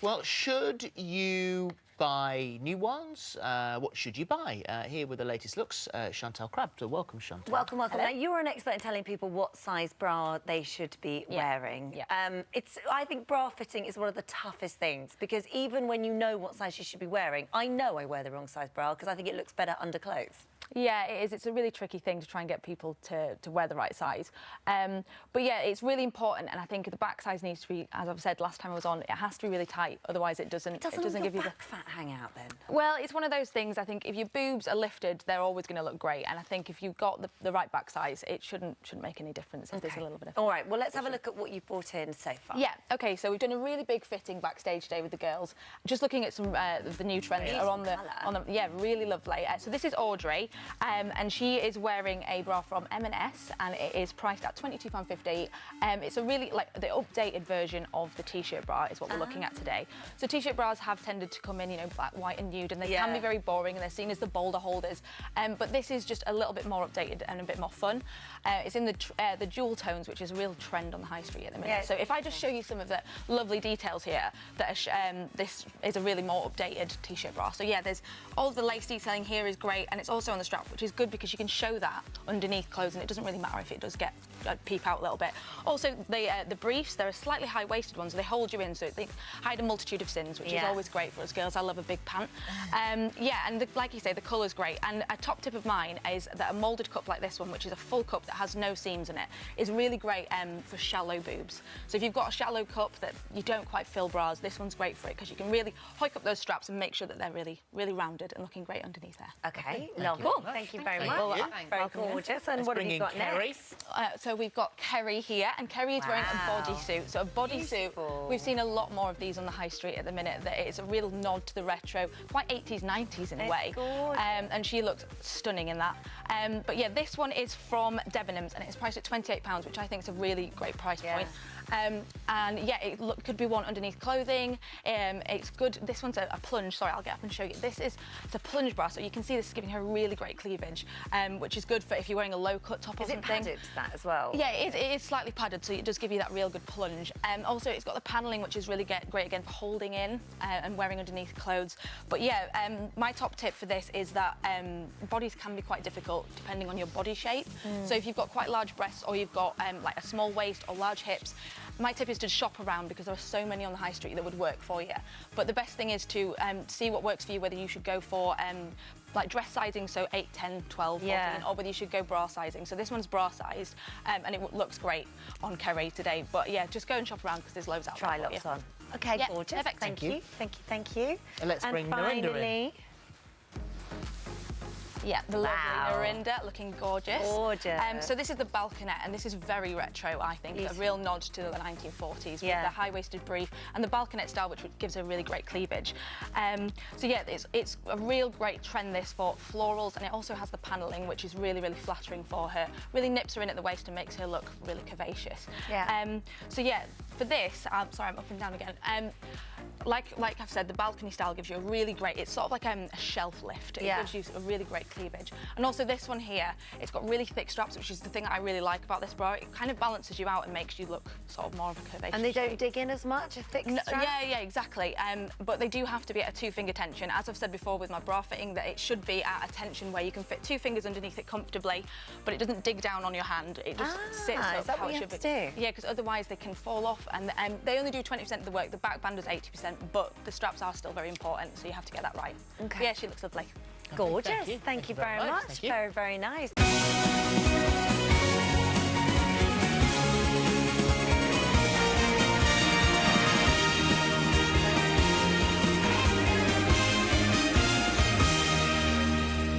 Well, should you buy new ones? What should you buy? Here with the latest looks, Chantelle Crabb. So welcome, Chantelle. Welcome, welcome. Now, you're an expert in telling people what size bra they should be wearing. Yeah. I think bra fitting is one of the toughest things, because even when you know what size you should be wearing, I know I wear the wrong size bra because I think it looks better under clothes. Yeah, it is. It's a really tricky thing to try and get people to wear the right size. But yeah, it's really important, and I think the back size needs to be, as I've said last time I was on, it has to be really tight, otherwise it doesn't give you the back fat hang out then. Well, it's one of those things. I think if your boobs are lifted, they're always going to look great, and I think if you've got the right back size, it shouldn't make any difference if there's a little bit of... All right, well, let's have a look at what you've brought in so far. Yeah, OK, so we've done a really big fitting backstage today with the girls. Just looking at some of the new trends that are on the... Yeah, really lovely. So this is Audrey, and she is wearing a bra from M&S, and it is priced at £22.50. It's a really, the updated version of the T-shirt bra is what we're looking at today. So T-shirt bras have tended to come in, black, white and nude, and they can be very boring, and they're seen as the boulder holders. But this is just a little bit more updated and a bit more fun. It's in the jewel tones, which is a real trend on the high street at the minute. Yeah. So if I just show you some of the lovely details here, that this is a really more updated T-shirt bra. So yeah, there's all of the lace detailing here is great, and it's also on the strap, which is good because you can show that underneath clothes, and it doesn't really matter if it does get peep out a little bit. Also, the briefs, they're a slightly high-waisted ones, so they hold you in, so they hide a multitude of sins, which is always great for us girls. I love a big pant. Yeah, and like you say, the colour's great. And a top tip of mine is that a moulded cup like this one, which is a full cup that has no seams in it, is really great for shallow boobs. So if you've got a shallow cup that you don't quite fill bras, this one's great for it, because you can really hike up those straps and make sure that they're really, really rounded and looking great underneath there. OK, lovely. Thank you very much. Very gorgeous. And what have you got next? So we've got Kerry here, and Kerry is wearing a bodysuit. So a bodysuit, we've seen a lot more of these on the high street at the minute. That it's a real nod to the retro, quite 80s, 90s in a way. And she looks stunning in that. But yeah, this one is from Debenhams, and it's priced at £28, which I think is a really great price point. And yeah, it could be worn underneath clothing. It's good. This one's a plunge. Sorry, I'll get up and show you. It's a plunge bra, so you can see this is giving her really great cleavage, which is good for if you're wearing a low-cut top or something. Is it padded, that as well? Yeah, it is slightly padded, so it does give you that real good plunge. Also, it's got the panelling, which is really great again for holding in and wearing underneath clothes. But yeah, my top tip for this is that bodies can be quite difficult depending on your body shape. So if you've got quite large breasts, or you've got like a small waist or large hips, my tip is to shop around, because there are so many on the high street that would work for you. But the best thing is to see what works for you, whether you should go for like dress sizing, so 8, 10, 12, 14, or whether you should go bra sizing. So this one's bra sized, and it looks great on Kerry today. But yeah, just go and shop around, because there's loads out there. Try lots on. OK, gorgeous. Perfect. Thank you. Thank you. And let's bring Narendra in. Yeah, the lovely Narendra, looking gorgeous. Gorgeous. So this is the balconette, and this is very retro, I think. A real nod to the 1940s with the high-waisted brief and the balconette style, which gives a really great cleavage. So yeah, it's a real great trend, this, for florals, and it also has the panelling, which is really, really flattering for her. Really nips her in at the waist and makes her look really curvaceous. So yeah, for this, sorry, I'm up and down again. Like I've said, the balcony style gives you a really great, it's sort of like a shelf lift. It gives you a really great cleavage. And also this one here, it's got really thick straps, which is the thing that I really like about this bra. It kind of balances you out and makes you look sort of more of a curvaceous And they don't dig in as much, a thick strap? Yeah, exactly. But they do have to be at a 2-finger tension. As I've said before with my bra fitting, that it should be at a tension where you can fit 2 fingers underneath it comfortably, but it doesn't dig down on your hand. It just sits up how it should be. Yeah, because otherwise they can fall off, and they only do 20% of the work. The back band does 80%, but the straps are still very important, so you have to get that right. Yeah, she looks lovely. Gorgeous. Thank you very much. Very, very nice.